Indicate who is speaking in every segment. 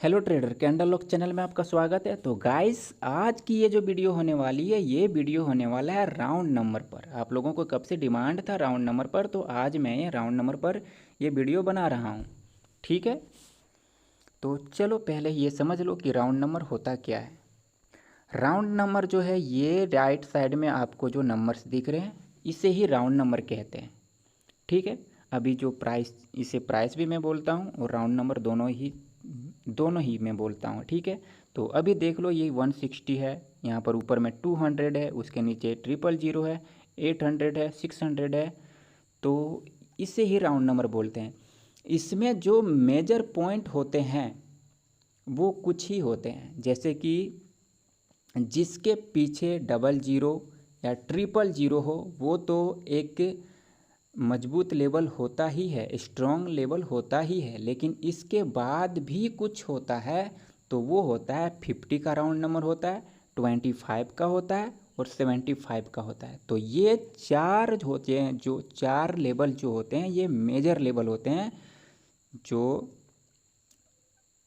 Speaker 1: Hello trader, candle lock channel में आपका स्वागत है। तो गाइस, आज की ये जो वीडियो होने वाली है, ये वीडियो होने वाला है राउंड नंबर पर। आप लोगों को कब से डिमांड था राउंड नंबर पर, तो आज मैं ये राउंड नंबर पर ये वीडियो बना रहा हूँ। ठीक है, तो चलो पहले ये समझ लो कि राउंड नंबर होता क्या है। राउंड नंबर जो है, ये राइट साइड में आपको जो नंबर्स दिख रहे हैं, इसे ही राउंड नंबर कहते हैं। ठीक है, अभी जो प्राइस, इसे प्राइस भी मैं बोलता हूँ और राउंड नंबर दोनों ही मैं बोलता हूँ। ठीक है, तो अभी देख लो, ये 160 है, यहाँ पर ऊपर में 200 है, उसके नीचे 000 है, 800 है, 600 है। तो इसे ही राउंड नंबर बोलते हैं। इसमें जो मेजर पॉइंट होते हैं वो कुछ ही होते हैं, जैसे कि जिसके पीछे 00 या 000 हो, वो तो एक मजबूत लेवल होता ही है, स्ट्रॉन्ग लेवल होता ही है। लेकिन इसके बाद भी कुछ होता है, तो वो होता है 50 का राउंड नंबर होता है, 25 का होता है और 75 का होता है। तो ये चार होते हैं, जो चार लेवल जो होते हैं, ये मेजर लेवल होते हैं जो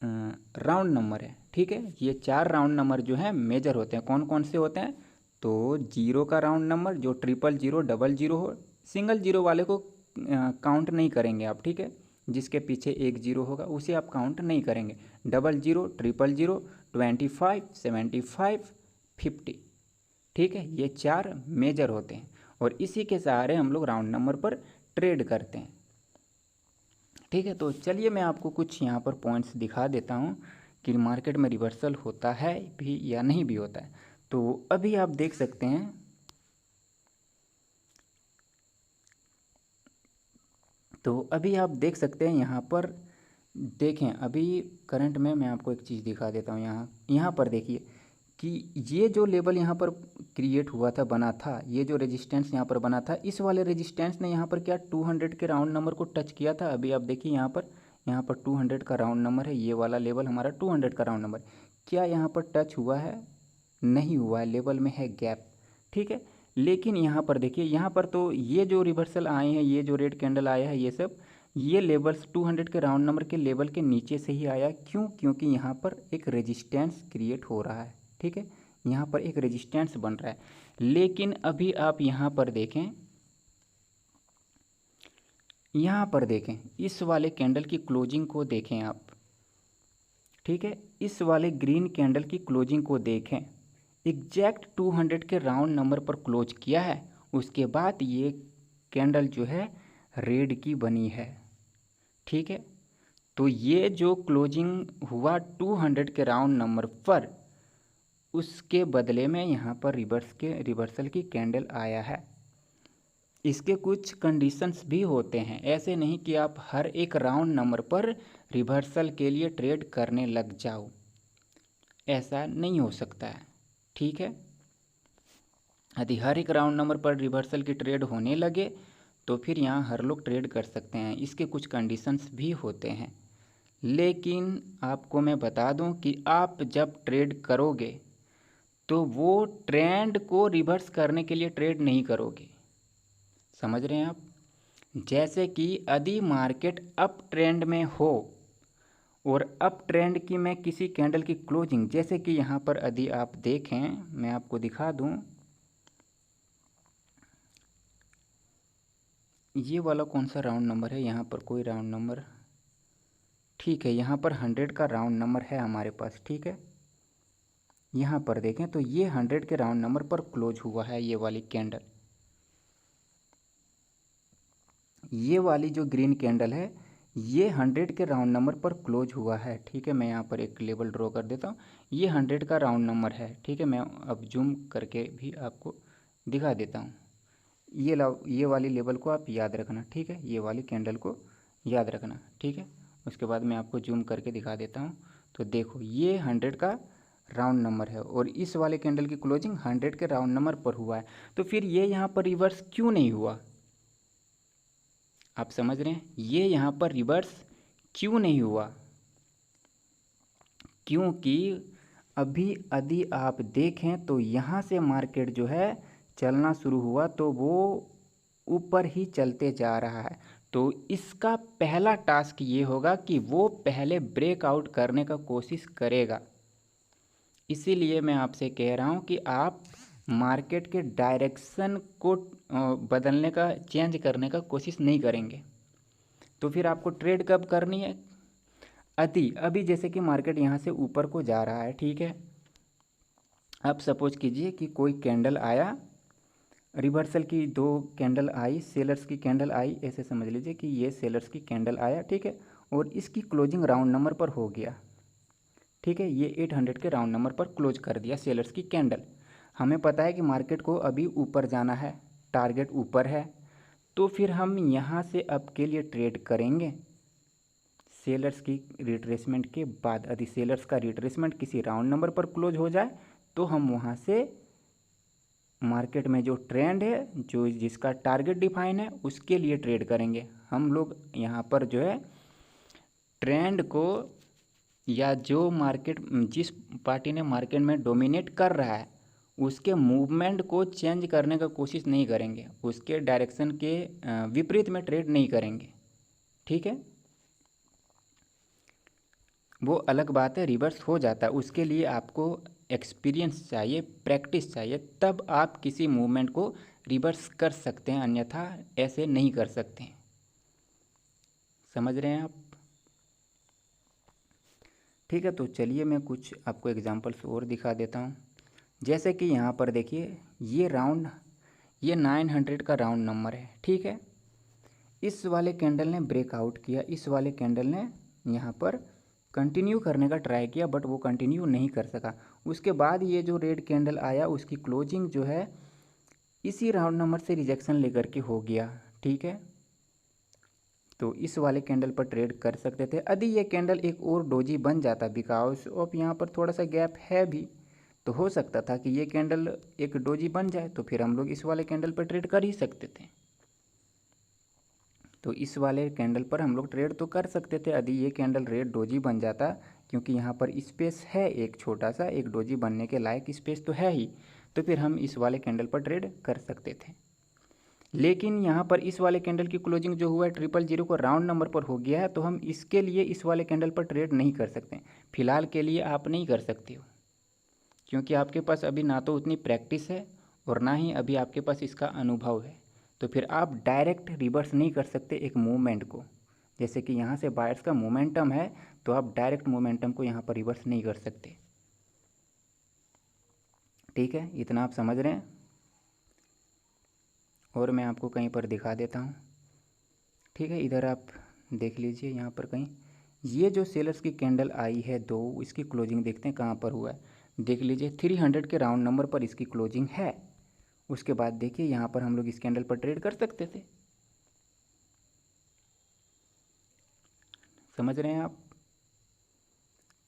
Speaker 1: राउंड नंबर है। ठीक है, ये चार राउंड नंबर जो हैं मेजर होते हैं। कौन कौन से होते हैं? तो 0 का राउंड नंबर, जो 000, 00 हो, सिंगल जीरो वाले को काउंट नहीं करेंगे आप। ठीक है, जिसके पीछे एक जीरो होगा उसे आप काउंट नहीं करेंगे। 00, 000, 25, 75, 50। ठीक है, ये चार मेजर होते हैं और इसी के सहारे हम लोग राउंड नंबर पर ट्रेड करते हैं। ठीक है, तो चलिए मैं आपको कुछ यहाँ पर पॉइंट्स दिखा देता हूँ कि मार्केट में रिवर्सल होता है भी या नहीं भी होता है। तो अभी आप देख सकते हैं, यहाँ पर देखें। अभी करंट में मैं आपको एक चीज़ दिखा देता हूँ। यहाँ पर देखिए कि ये जो लेवल यहाँ पर क्रिएट हुआ था, बना था, ये जो रेजिस्टेंस यहाँ पर बना था, इस वाले रेजिस्टेंस ने यहाँ पर क्या 200 के राउंड नंबर को टच किया था। अभी आप देखिए यहाँ पर 200 का राउंड नंबर है, ये वाला लेवल हमारा 200 का राउंड नंबर। क्या यहाँ पर टच हुआ है? नहीं हुआ है, लेवल में है गैप। ठीक है, लेकिन यहाँ पर देखिए, यहाँ पर तो ये जो रिवर्सल आए हैं, ये जो रेड कैंडल आया है, ये लेवल्स 200 के राउंड नंबर के लेवल के नीचे से ही आया। क्यों? क्योंकि यहाँ पर एक रेजिस्टेंस क्रिएट हो रहा है। ठीक है, यहाँ पर एक रेजिस्टेंस बन रहा है। लेकिन अभी आप यहाँ पर देखें, इस वाले कैंडल की क्लोजिंग को देखें आप। ठीक है, इस वाले ग्रीन कैंडल की क्लोजिंग को देखें, एग्जैक्ट 200 के राउंड नंबर पर क्लोज किया है। उसके बाद ये कैंडल जो है रेड की बनी है। ठीक है, तो ये जो क्लोजिंग हुआ 200 के राउंड नंबर पर, उसके बदले में यहाँ पर रिवर्सल की कैंडल आया है। इसके कुछ कंडीशंस भी होते हैं, ऐसे नहीं कि आप हर एक राउंड नंबर पर रिवर्सल के लिए ट्रेड करने लग जाओ, ऐसा नहीं हो सकता है। ठीक है, यदि हर एक राउंड नंबर पर रिवर्सल की ट्रेड होने लगे तो फिर यहाँ हर लोग ट्रेड कर सकते हैं। इसके कुछ कंडीशंस भी होते हैं। लेकिन आपको मैं बता दूं कि आप जब ट्रेड करोगे तो वो ट्रेंड को रिवर्स करने के लिए ट्रेड नहीं करोगे। समझ रहे हैं आप? जैसे कि यदि मार्केट अप ट्रेंड में हो और अप ट्रेंड की मैं किसी कैंडल की क्लोजिंग, जैसे कि यहाँ पर यदि आप देखें, मैं आपको दिखा दूं, ये वाला कौन सा राउंड नंबर है? यहाँ पर कोई राउंड नंबर, ठीक है, यहाँ पर 100 का राउंड नंबर है हमारे पास। ठीक है, यहाँ पर देखें तो ये 100 के राउंड नंबर पर क्लोज हुआ है। ये वाली कैंडल, ये वाली जो ग्रीन कैंडल है, ये 100 के राउंड नंबर पर क्लोज हुआ है। ठीक है, मैं यहाँ पर एक लेवल ड्रॉ कर देता हूँ। ये 100 का राउंड नंबर है। ठीक है, मैं अब जूम करके भी आपको दिखा देता हूँ। ये वाली लेवल को आप याद रखना। ठीक है, ये वाली कैंडल को याद रखना। ठीक है, उसके बाद मैं आपको जूम करके दिखा देता हूँ। तो देखो, ये 100 का राउंड नंबर है और इस वाले कैंडल की क्लोजिंग 100 के राउंड नंबर पर हुआ है। तो फिर ये यहाँ पर रिवर्स क्यों नहीं हुआ? आप समझ रहे हैं, ये यहाँ पर रिवर्स क्यों नहीं हुआ? क्योंकि अभी यदि आप देखें तो यहाँ से मार्केट जो है चलना शुरू हुआ तो वो ऊपर ही चलते जा रहा है। तो इसका पहला टास्क ये होगा कि वो पहले ब्रेकआउट करने का कोशिश करेगा। इसीलिए मैं आपसे कह रहा हूँ कि आप मार्केट के डायरेक्शन को बदलने का, चेंज करने का कोशिश नहीं करेंगे। तो फिर आपको ट्रेड कब करनी है? अभी जैसे कि मार्केट यहाँ से ऊपर को जा रहा है, ठीक है। अब सपोज कीजिए कि कोई कैंडल आया, रिवर्सल की 2 कैंडल आई, सेलर्स की कैंडल आई, ऐसे समझ लीजिए कि ये सेलर्स की कैंडल आया, ठीक है। और इसकी क्लोजिंग राउंड नंबर पर हो गया, ठीक है। ये 800 के राउंड नंबर पर क्लोज कर दिया सेलर्स की कैंडल। हमें पता है कि मार्केट को अभी ऊपर जाना है, टारगेट ऊपर है। तो फिर हम यहाँ से अब के लिए ट्रेड करेंगे सेलर्स की रिट्रेसमेंट के बाद। यदि सेलर्स का रिट्रेसमेंट किसी राउंड नंबर पर क्लोज हो जाए तो हम वहाँ से मार्केट में जो ट्रेंड है, जो जिसका टारगेट डिफाइन है, उसके लिए ट्रेड करेंगे। हम लोग यहाँ पर जो है ट्रेंड को, या जो मार्केट, जिस पार्टी ने मार्केट में डोमिनेट कर रहा है उसके मूवमेंट को चेंज करने का कोशिश नहीं करेंगे, उसके डायरेक्शन के विपरीत में ट्रेड नहीं करेंगे, ठीक है। वो अलग बात है, रिवर्स हो जाता है, उसके लिए आपको एक्सपीरियंस चाहिए, प्रैक्टिस चाहिए, तब आप किसी मूवमेंट को रिवर्स कर सकते हैं, अन्यथा ऐसे नहीं कर सकते हैं। समझ रहे हैं आप? ठीक है, तो चलिए मैं कुछ आपको एग्जांपल्स और दिखा देता हूँ। जैसे कि यहाँ पर देखिए, ये 900 का राउंड नंबर है, ठीक है। इस वाले कैंडल ने ब्रेकआउट किया, इस वाले कैंडल ने यहाँ पर कंटिन्यू करने का ट्राई किया, बट वो कंटिन्यू नहीं कर सका। उसके बाद ये जो रेड कैंडल आया, उसकी क्लोजिंग जो है इसी राउंड नंबर से रिजेक्शन लेकर के हो गया, ठीक है। तो इस वाले कैंडल पर ट्रेड कर सकते थे। यदि ये कैंडल एक और डोजी बन जाता, बिकॉज ऑफ यहाँ पर थोड़ा सा गैप है भी, तो हो सकता था कि ये कैंडल एक डोजी बन जाए, तो फिर हम लोग इस वाले कैंडल पर ट्रेड कर ही सकते थे। तो इस वाले कैंडल पर हम लोग ट्रेड तो कर सकते थे यदि ये कैंडल रेड डोजी बन जाता, क्योंकि यहाँ पर स्पेस है, एक छोटा सा, एक डोजी बनने के लायक स्पेस तो है ही, तो फिर हम इस वाले कैंडल पर ट्रेड कर सकते थे। लेकिन यहाँ पर इस वाले कैंडल की क्लोजिंग जो हुआ है 000 को राउंड नंबर पर हो गया है, तो हम इसके लिए इस वाले कैंडल पर ट्रेड नहीं कर सकते। फिलहाल के लिए आप नहीं कर सकते हो, क्योंकि आपके पास अभी ना तो उतनी प्रैक्टिस है और ना ही अभी आपके पास इसका अनुभव है। तो फिर आप डायरेक्ट रिवर्स नहीं कर सकते एक मूवमेंट को। जैसे कि यहाँ से बायर्स का मोमेंटम है, तो आप डायरेक्ट मोमेंटम को यहाँ पर रिवर्स नहीं कर सकते, ठीक है। इतना आप समझ रहे हैं। और मैं आपको कहीं पर दिखा देता हूँ, ठीक है। इधर आप देख लीजिए, यहाँ पर कहीं ये जो सेलर्स की कैंडल आई है 2, इसकी क्लोजिंग देखते हैं कहाँ पर हुआ है। देख लीजिए 300 के राउंड नंबर पर इसकी क्लोजिंग है। उसके बाद देखिए यहाँ पर हम लोग इस कैंडल पर ट्रेड कर सकते थे। समझ रहे हैं आप?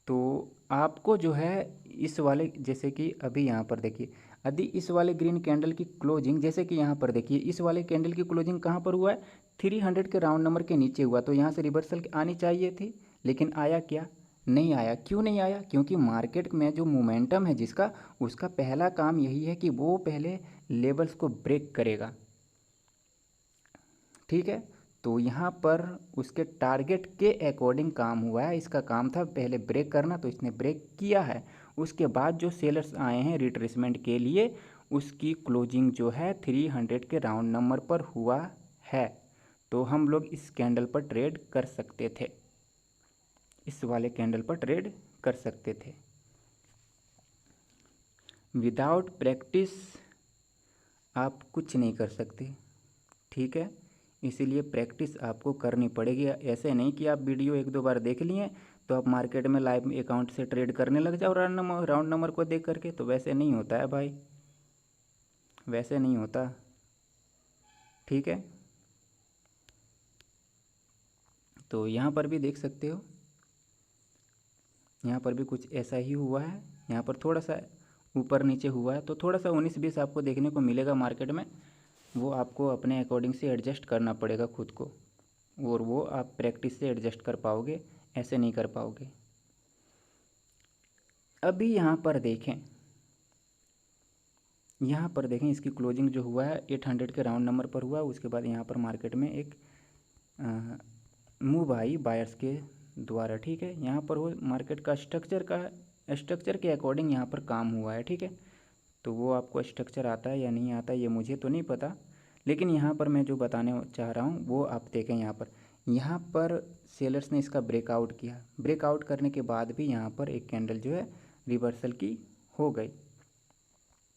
Speaker 1: तो आपको जो है इस वाले, जैसे कि अभी यहाँ पर देखिए, यदि इस वाले ग्रीन कैंडल की क्लोजिंग, जैसे कि यहाँ पर देखिए इस वाले कैंडल की क्लोजिंग कहाँ पर हुआ है, 300 के राउंड नंबर के नीचे हुआ, तो यहाँ से रिवर्सल आनी चाहिए थी, लेकिन आया क्या? नहीं आया। क्यों नहीं आया? क्योंकि मार्केट में जो मोमेंटम है जिसका, उसका पहला काम यही है कि वो पहले लेवल्स को ब्रेक करेगा, ठीक है। तो यहाँ पर उसके टारगेट के अकॉर्डिंग काम हुआ है। इसका काम था पहले ब्रेक करना, तो इसने ब्रेक किया है। उसके बाद जो सेलर्स आए हैं रिट्रेसमेंट के लिए, उसकी क्लोजिंग जो है 300 के राउंड नंबर पर हुआ है। तो हम लोग इस कैंडल पर ट्रेड कर सकते थे, इस वाले कैंडल पर ट्रेड कर सकते थे। विदाउट प्रैक्टिस आप कुछ नहीं कर सकते, ठीक है। इसीलिए प्रैक्टिस आपको करनी पड़ेगी। ऐसे नहीं कि आप वीडियो 1-2 बार देख लिए तो आप मार्केट में लाइव अकाउंट से ट्रेड करने लग जाओ राउंड नंबर को देख करके। तो वैसे नहीं होता है भाई, वैसे नहीं होता, ठीक है। तो यहाँ पर भी देख सकते हो, यहाँ पर भी कुछ ऐसा ही हुआ है। यहाँ पर थोड़ा सा ऊपर नीचे हुआ है, तो थोड़ा सा 19-20 आपको देखने को मिलेगा मार्केट में। वो आपको अपने अकॉर्डिंग से एडजस्ट करना पड़ेगा खुद को, और वो आप प्रैक्टिस से एडजस्ट कर पाओगे, ऐसे नहीं कर पाओगे। अभी यहाँ पर देखें, यहाँ पर देखें इसकी क्लोजिंग जो हुआ है 800 के राउंड नंबर पर हुआ। उसके बाद यहाँ पर मार्केट में एक मूव आई बायर्स के द्वारा, ठीक है। यहाँ पर वो मार्केट का स्ट्रक्चर के अकॉर्डिंग यहाँ पर काम हुआ है, ठीक है। तो वो आपको स्ट्रक्चर आता है या नहीं आता ये मुझे तो नहीं पता, लेकिन यहाँ पर मैं जो बताने चाह रहा हूँ वो आप देखें। यहाँ पर सेलर्स ने इसका ब्रेकआउट किया, ब्रेकआउट करने के बाद भी यहाँ पर एक कैंडल जो है रिवर्सल की हो गई,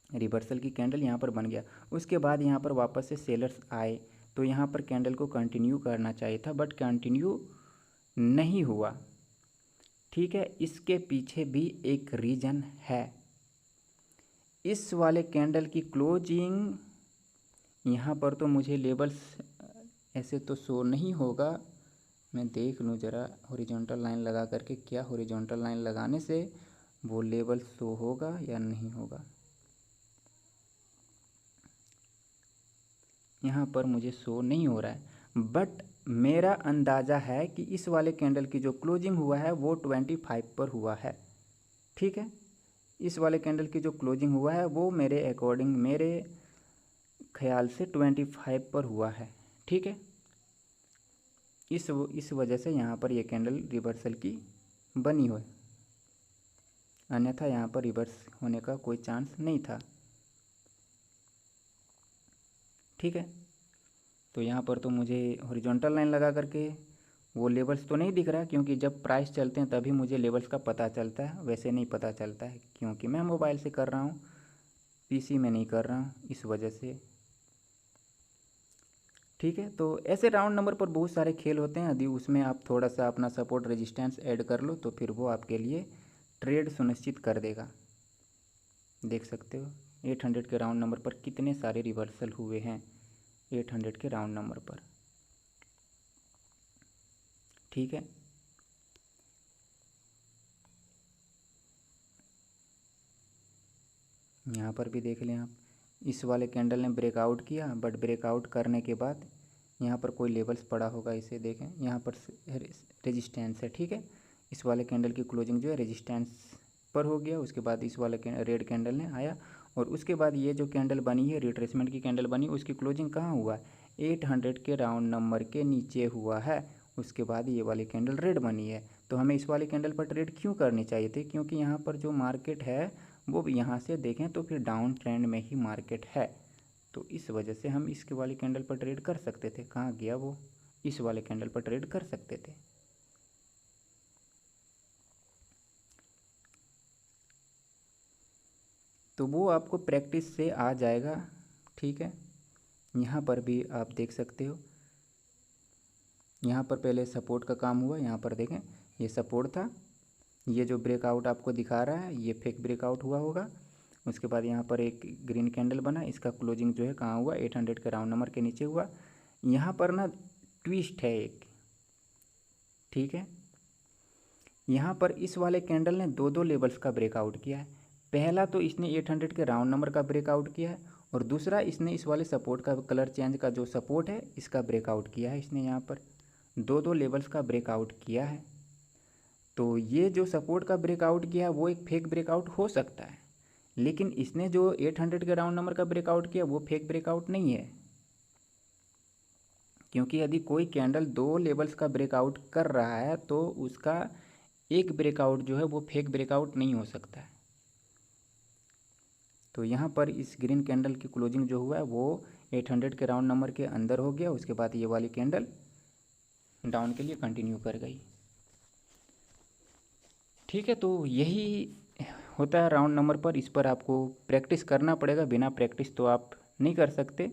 Speaker 1: रिवर्सल की कैंडल यहाँ पर बन गया। उसके बाद यहाँ पर वापस से सेलर्स आए, तो यहाँ पर कैंडल को कंटिन्यू करना चाहिए था, बट कंटिन्यू नहीं हुआ, ठीक है। इसके पीछे भी एक रीज़न है। इस वाले कैंडल की क्लोजिंग यहाँ पर तो मुझे लेवल्स ऐसे तो शो नहीं होगा, मैं देख लूँ ज़रा हॉरिजॉन्टल लाइन लगा करके, क्या हॉरिजॉन्टल लाइन लगाने से वो लेवल शो होगा या नहीं होगा। यहाँ पर मुझे शो नहीं हो रहा है, बट मेरा अंदाज़ा है कि इस वाले कैंडल की जो क्लोजिंग हुआ है वो 25 पर हुआ है, ठीक है। इस वाले कैंडल की जो क्लोजिंग हुआ है वो मेरे अकॉर्डिंग, मेरे ख्याल से 25 पर हुआ है, ठीक है। इस वजह से यहाँ पर ये कैंडल रिवर्सल की बनी हो, अन्यथा यहाँ पर रिवर्स होने का कोई चांस नहीं था, ठीक है। तो यहाँ पर तो मुझे हॉरिजॉन्टल लाइन लगा करके वो लेवल्स तो नहीं दिख रहा, क्योंकि जब प्राइस चलते हैं तभी मुझे लेवल्स का पता चलता है, वैसे नहीं पता चलता है, क्योंकि मैं मोबाइल से कर रहा हूँ, पीसी में नहीं कर रहा हूँ, इस वजह से, ठीक है। तो ऐसे राउंड नंबर पर बहुत सारे खेल होते हैं, यदि उसमें आप थोड़ा सा अपना सपोर्ट रेजिस्टेंस ऐड कर लो तो फिर वो आपके लिए ट्रेड सुनिश्चित कर देगा। देख सकते हो 800 के राउंड नंबर पर कितने सारे रिवर्सल हुए हैं, 800 के राउंड नंबर पर, ठीक है। यहाँ पर भी देख लें आप, इस वाले कैंडल ने ब्रेकआउट किया, बट ब्रेकआउट करने के बाद यहाँ पर कोई लेवल्स पड़ा होगा, इसे देखें, यहाँ पर रेजिस्टेंस है, ठीक है। इस वाले कैंडल की क्लोजिंग जो है रेजिस्टेंस पर हो गया, उसके बाद इस वाले रेड कैंडल ने आया, और उसके बाद ये जो कैंडल बनी है, रिट्रेसमेंट की कैंडल बनी, उसकी क्लोजिंग कहाँ हुआ है, 800 के राउंड नंबर के नीचे हुआ है। उसके बाद ये वाली कैंडल रेड बनी है, तो हमें इस वाली कैंडल पर ट्रेड क्यों करनी चाहिए थी, क्योंकि यहाँ पर जो मार्केट है वो यहाँ से देखें तो फिर डाउन ट्रेंड में ही मार्केट है, तो इस वजह से हम इसके वाली कैंडल पर ट्रेड कर सकते थे। कहाँ गया वो, इस वाले कैंडल पर ट्रेड कर सकते थे, तो वो आपको प्रैक्टिस से आ जाएगा, ठीक है। यहाँ पर भी आप देख सकते हो, यहाँ पर पहले सपोर्ट का काम हुआ, यहाँ पर देखें ये सपोर्ट था, ये जो ब्रेकआउट आपको दिखा रहा है ये फेक ब्रेकआउट हुआ होगा। उसके बाद यहाँ पर एक ग्रीन कैंडल बना, इसका क्लोजिंग जो है कहाँ हुआ, 800 के राउंड नंबर के नीचे हुआ। यहाँ पर ना ट्विस्ट है एक, ठीक है। यहाँ पर इस वाले कैंडल ने दो लेवल्स का ब्रेकआउट किया है, पहला तो इसने 800 के राउंड नंबर का ब्रेकआउट किया है, और दूसरा इसने इस वाले सपोर्ट का, कलर चेंज का जो सपोर्ट है इसका ब्रेकआउट किया है। इसने यहाँ पर दो लेवल्स का ब्रेकआउट किया है, तो ये जो सपोर्ट का ब्रेकआउट किया है वो एक फेक ब्रेकआउट हो सकता है, लेकिन इसने जो 800 के राउंड नंबर का ब्रेकआउट किया वो फेक ब्रेकआउट नहीं है, क्योंकि यदि कोई कैंडल दो लेवल्स का ब्रेकआउट कर रहा है तो उसका एक ब्रेकआउट जो है वो फेक ब्रेकआउट नहीं हो सकता है। तो यहाँ पर इस ग्रीन कैंडल की क्लोजिंग जो हुआ है वो 800 के राउंड नंबर के अंदर हो गया, उसके बाद ये वाली कैंडल डाउन के लिए कंटिन्यू कर गई, ठीक है। तो यही होता है राउंड नंबर पर, इस पर आपको प्रैक्टिस करना पड़ेगा, बिना प्रैक्टिस तो आप नहीं कर सकते।